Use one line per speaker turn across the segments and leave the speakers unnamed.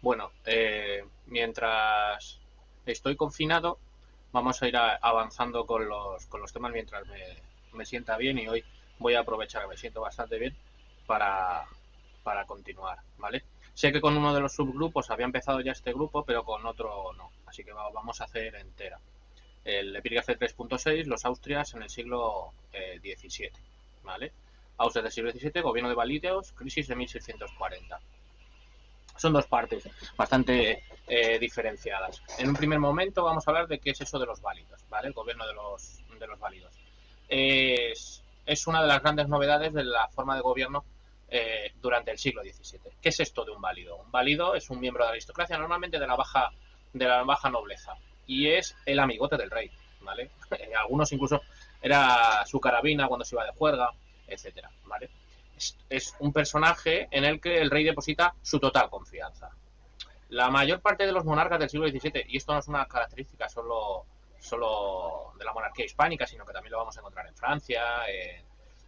Bueno, mientras estoy confinado, vamos a ir avanzando con los temas mientras me sienta bien y hoy voy a aprovechar que me siento bastante bien para, para continuar, ¿vale? Sé que con uno de los subgrupos había empezado ya este grupo, pero con otro no, así que vamos a hacer entera. El epígrafe 3.6, los Austrias en el siglo XVII, ¿vale? Austria del siglo XVII, gobierno de Valideos, crisis de 1640. Son dos partes bastante diferenciadas. En un primer momento vamos a hablar de qué es eso de los válidos, ¿vale? El gobierno de los válidos. Es una de las grandes novedades de la forma de gobierno durante el siglo XVII. ¿Qué es esto de un válido? Un válido es un miembro de la aristocracia, normalmente de la baja nobleza, y es el amigote del rey, ¿vale? Algunos incluso era su carabina cuando se iba de juerga, etcétera, ¿vale? Es un personaje en el que el rey deposita su total confianza. La mayor parte de los monarcas del siglo XVII, y esto no es una característica solo de la monarquía hispánica, sino que también lo vamos a encontrar en Francia,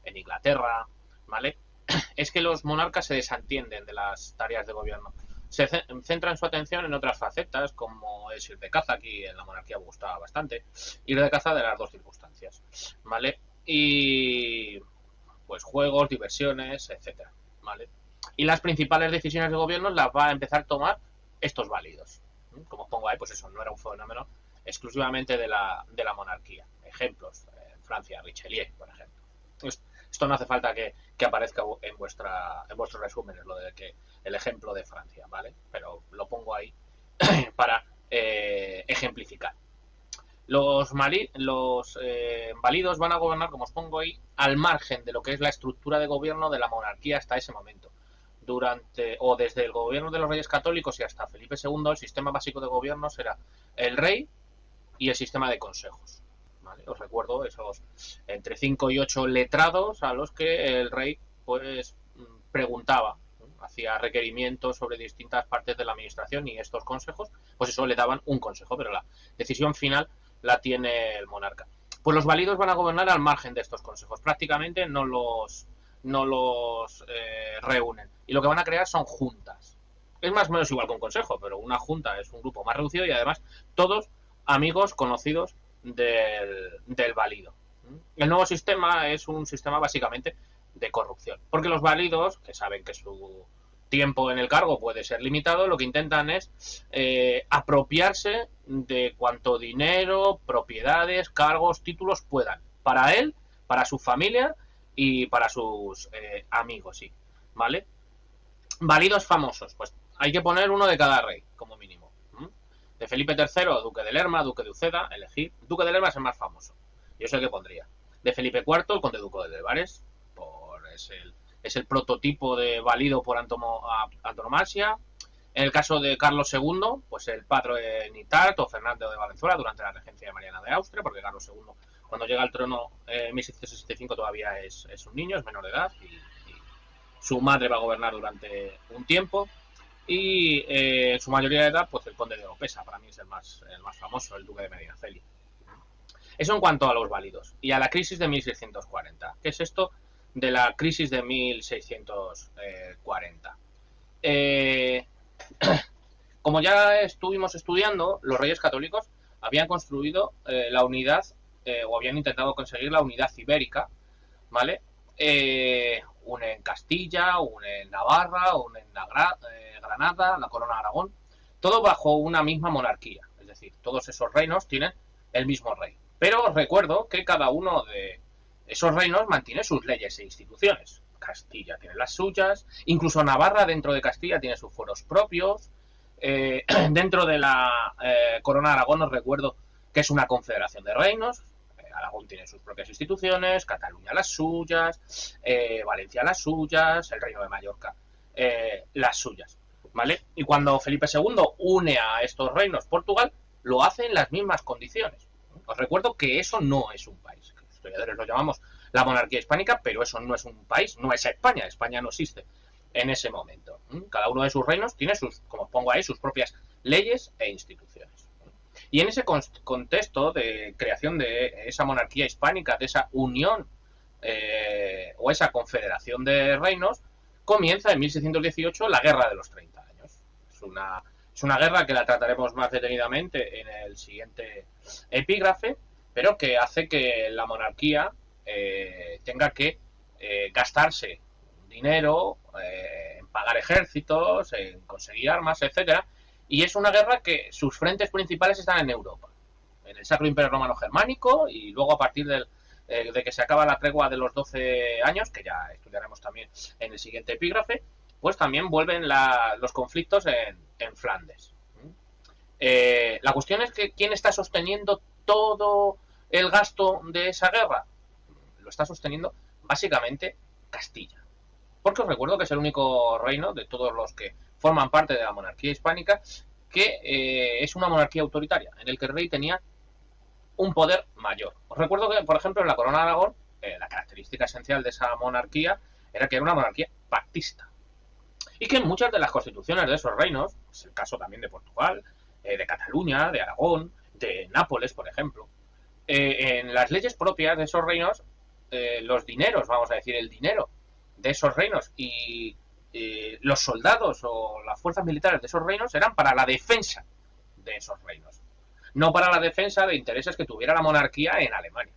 en Inglaterra, ¿vale? Es que los monarcas se desentienden de las tareas de gobierno. Se centran su atención en otras facetas, como es ir de caza, aquí en la monarquía me gustaba bastante, ir de caza de las dos circunstancias, ¿vale? Y pues juegos, diversiones, etcétera, ¿vale? Y las principales decisiones de gobierno las va a empezar a tomar estos válidos. Como os pongo ahí, pues eso no era un fenómeno exclusivamente de la monarquía. Ejemplos, Francia, Richelieu, por ejemplo. Esto no hace falta que aparezca en vuestros resúmenes, lo de que el ejemplo de Francia, ¿vale? Pero lo pongo ahí para ejemplificar. Los válidos van a gobernar, como os pongo ahí, al margen de lo que es la estructura de gobierno de la monarquía hasta ese momento. Desde el gobierno de los reyes católicos y hasta Felipe II, el sistema básico de gobierno será el rey y el sistema de consejos. ¿Vale? Os recuerdo esos entre 5 y 8 letrados a los que el rey pues preguntaba, hacía requerimientos sobre distintas partes de la administración, y estos consejos, pues eso le daban un consejo, pero la decisión final la tiene el monarca. Pues los válidos van a gobernar al margen de estos consejos, prácticamente no los reúnen, y lo que van a crear son juntas. Es más o menos igual que un consejo, pero una junta es un grupo más reducido y además todos amigos conocidos del válido. El nuevo sistema es un sistema básicamente de corrupción, porque los válidos, que saben que su tiempo en el cargo puede ser limitado, lo que intentan es apropiarse de cuanto dinero, propiedades, cargos, títulos puedan, para él, para su familia y para sus amigos, sí, ¿vale? Válidos famosos, pues hay que poner uno de cada rey, como mínimo. De Felipe III, Duque de Lerma, Duque de Uceda, elegir. Duque de Lerma es el más famoso. Yo sé que pondría. De Felipe IV, el Conde Duque de Levares, es el prototipo de válido por antonomasia. En el caso de Carlos II, pues el padre de Nitart o Fernando de Valenzuela durante la regencia de Mariana de Austria, porque Carlos II, cuando llega al trono en 1665, todavía es un niño, es menor de edad, y su madre va a gobernar durante un tiempo. Y en su mayoría de edad, pues el conde de Oropesa, para mí es el más famoso, el duque de Medinaceli. Eso en cuanto a los válidos. Y a la crisis de 1640. ¿Qué es esto de la crisis de 1640? Eh, como ya estuvimos estudiando, los reyes católicos habían construido la unidad, o habían intentado conseguir la unidad ibérica, ¿vale? Una en Castilla, una en Navarra, una en Granada, la corona de Aragón, todo bajo una misma monarquía, es decir, todos esos reinos tienen el mismo rey. Pero os recuerdo que cada uno de esos reinos mantiene sus leyes e instituciones. Castilla tiene las suyas, incluso Navarra dentro de Castilla tiene sus fueros propios. Dentro de la corona de Aragón os recuerdo que es una confederación de reinos. Aragón tiene sus propias instituciones, Cataluña las suyas, Valencia las suyas, el Reino de Mallorca las suyas, ¿vale? Y cuando Felipe II une a estos reinos Portugal, lo hace en las mismas condiciones. Os recuerdo que eso no es un país. Los historiadores lo llamamos la monarquía hispánica, pero eso no es un país, no es España. España no existe en ese momento. Cada uno de sus reinos tiene como os pongo ahí, sus propias leyes e instituciones. Y en ese contexto de creación de esa monarquía hispánica, de esa unión o esa confederación de reinos, comienza en 1618 la Guerra de los 30 años. Es Es una guerra que la trataremos más detenidamente en el siguiente epígrafe, pero que hace que la monarquía tenga que gastarse dinero en pagar ejércitos, en conseguir armas, etcétera. Y es una guerra que sus frentes principales están en Europa, en el Sacro Imperio Romano Germánico, y luego a partir de que se acaba la tregua de los 12 años, que ya estudiaremos también en el siguiente epígrafe, pues también vuelven los conflictos en Flandes. La cuestión es que ¿quién está sosteniendo todo el gasto de esa guerra? Lo está sosteniendo básicamente Castilla. Porque os recuerdo que es el único reino de todos los que forman parte de la monarquía hispánica que es una monarquía autoritaria, en el que el rey tenía un poder mayor. Os recuerdo que, por ejemplo, en la Corona de Aragón, la característica esencial de esa monarquía era que era una monarquía pactista. Y que en muchas de las constituciones de esos reinos, es el caso también de Portugal, de Cataluña, de Aragón, de Nápoles, por ejemplo, en las leyes propias de esos reinos, los dineros, vamos a decir, el dinero de esos reinos y los soldados o las fuerzas militares de esos reinos eran para la defensa de esos reinos, no para la defensa de intereses que tuviera la monarquía en Alemania.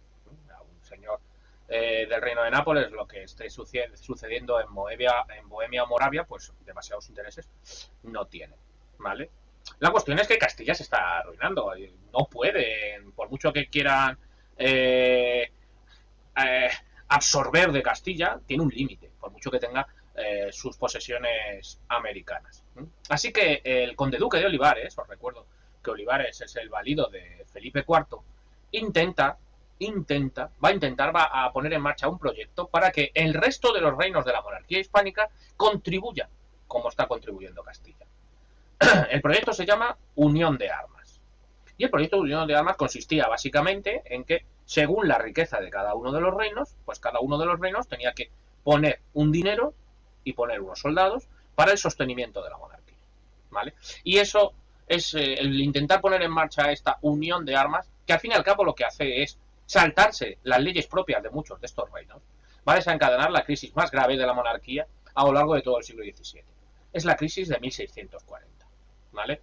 A un señor del reino de Nápoles, lo que esté sucediendo en Bohemia o Moravia, pues demasiados intereses no tiene, ¿vale? La cuestión es que Castilla se está arruinando. No pueden, por mucho que quieran absorber de Castilla, tiene un límite, por mucho que tenga sus posesiones americanas. Así que el conde duque de Olivares, os recuerdo que Olivares es el valido de Felipe IV, va a poner en marcha un proyecto para que el resto de los reinos de la monarquía hispánica contribuyan como está contribuyendo Castilla. El proyecto se llama Unión de Armas. Y el proyecto de Unión de Armas consistía básicamente en que, según la riqueza de cada uno de los reinos, pues cada uno de los reinos tenía que poner un dinero y poner unos soldados para el sostenimiento de la monarquía, ¿vale? Y eso es el intentar poner en marcha esta unión de armas, que al fin y al cabo lo que hace es saltarse las leyes propias de muchos de estos reinos, va a desencadenar la crisis más grave de la monarquía a lo largo de todo el siglo XVII. Es la crisis de 1640, ¿vale?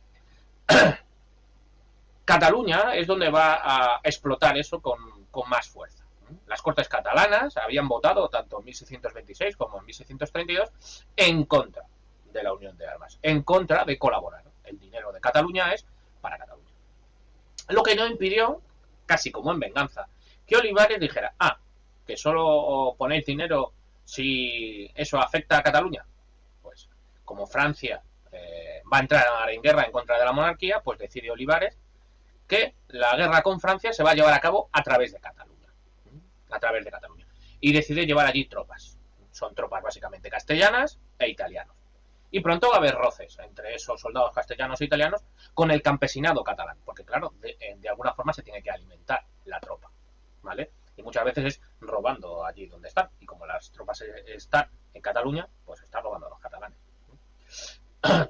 Cataluña es donde va a explotar eso con más fuerza. Las Cortes catalanas habían votado tanto en 1626 como en 1632 en contra de la unión de armas, en contra de colaborar. El dinero de Cataluña es para Cataluña. Lo que no impidió, casi como en venganza, que Olivares dijera, que solo ponéis dinero si eso afecta a Cataluña. Pues como Francia va a entrar en guerra en contra de la monarquía, pues decide Olivares que la guerra con Francia se va a llevar a cabo a través de Cataluña. Y decide llevar allí tropas. Son tropas básicamente castellanas e italianos. Y pronto va a haber roces entre esos soldados castellanos e italianos con el campesinado catalán, porque claro, de alguna forma se tiene que alimentar la tropa, ¿vale? Y muchas veces es robando allí donde están, y como las tropas están en Cataluña, pues están robando a los catalanes.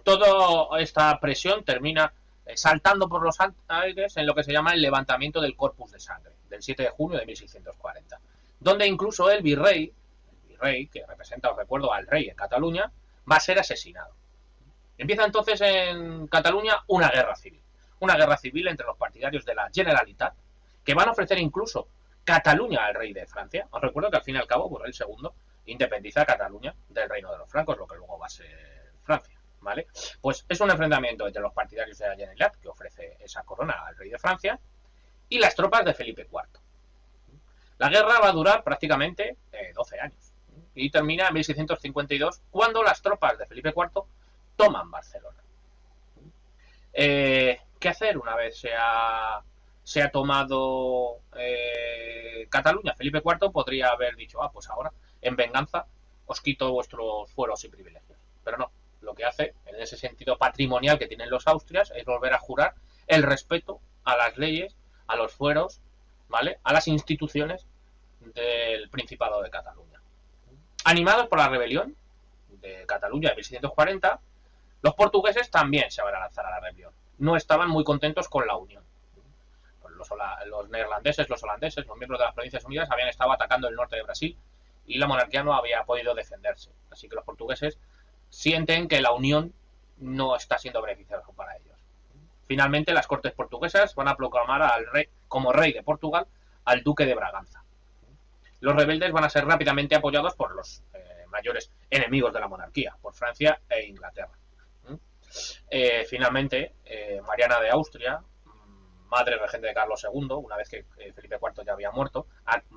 Toda esta presión termina saltando por los aires en lo que se llama el levantamiento del Corpus de Sangre, del 7 de junio de 1640, donde incluso el virrey, que representa, os recuerdo, al rey en Cataluña, va a ser asesinado. Empieza entonces en Cataluña una guerra civil entre los partidarios de la Generalitat, que van a ofrecer incluso Cataluña al rey de Francia. Os recuerdo que al fin y al cabo Borrell II independiza a Cataluña del reino de los francos, lo que luego va a ser Francia, ¿vale? Pues es un enfrentamiento entre los partidarios de la Generalitat, que ofrece esa corona al rey de Francia, y las tropas de Felipe IV. La guerra va a durar prácticamente 12 años y termina en 1652, cuando las tropas de Felipe IV toman Barcelona. ¿Qué hacer una vez se ha tomado Cataluña? Felipe IV podría haber dicho, pues ahora, en venganza, os quito vuestros fueros y privilegios. Pero no, lo que hace, en ese sentido patrimonial que tienen los austrias, es volver a jurar el respeto a las leyes, a los fueros, ¿vale?, a las instituciones del Principado de Cataluña. Animados por la rebelión de Cataluña de 1640, los portugueses también se van a lanzar a la rebelión. No estaban muy contentos con la unión. Los neerlandeses, los holandeses, los miembros de las Provincias Unidas habían estado atacando el norte de Brasil y la monarquía no había podido defenderse. Así que los portugueses sienten que la unión no está siendo beneficioso para ellos. Finalmente, las Cortes portuguesas van a proclamar al rey como rey de Portugal al duque de Braganza. Los rebeldes van a ser rápidamente apoyados por los mayores enemigos de la monarquía, por Francia e Inglaterra. Finalmente, Mariana de Austria, madre regente de Carlos II, una vez que Felipe IV ya había muerto,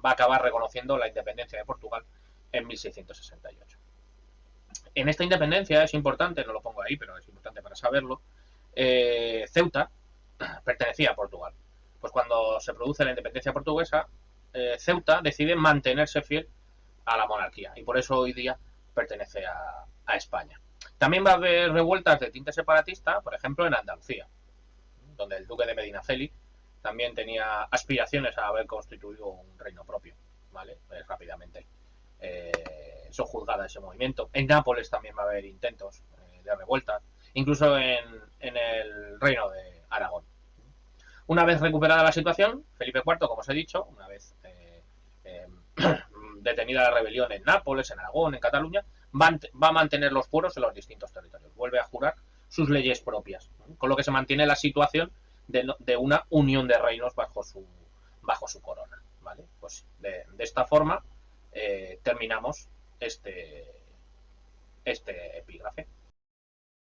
va a acabar reconociendo la independencia de Portugal en 1668. En esta independencia es importante, no lo pongo ahí, pero es importante para saberlo, Ceuta pertenecía a Portugal. Pues cuando se produce la independencia portuguesa, Ceuta decide mantenerse fiel a la monarquía y por eso hoy día pertenece a España. También va a haber revueltas de tinte separatista, por ejemplo en Andalucía, donde el duque de Medinaceli también tenía aspiraciones a haber constituido un reino propio, ¿vale? Rápidamente sojuzgada ese movimiento. En Nápoles también va a haber intentos de revuelta, incluso en el reino de Aragón. Una vez recuperada la situación, Felipe IV, como os he dicho, una vez detenida la rebelión en Nápoles, en Aragón, en Cataluña, va a mantener los fueros en los distintos territorios. Vuelve a jurar sus leyes propias, con lo que se mantiene la situación de una unión de reinos bajo su corona. ¿Vale? Pues de esta forma terminamos este epígrafe.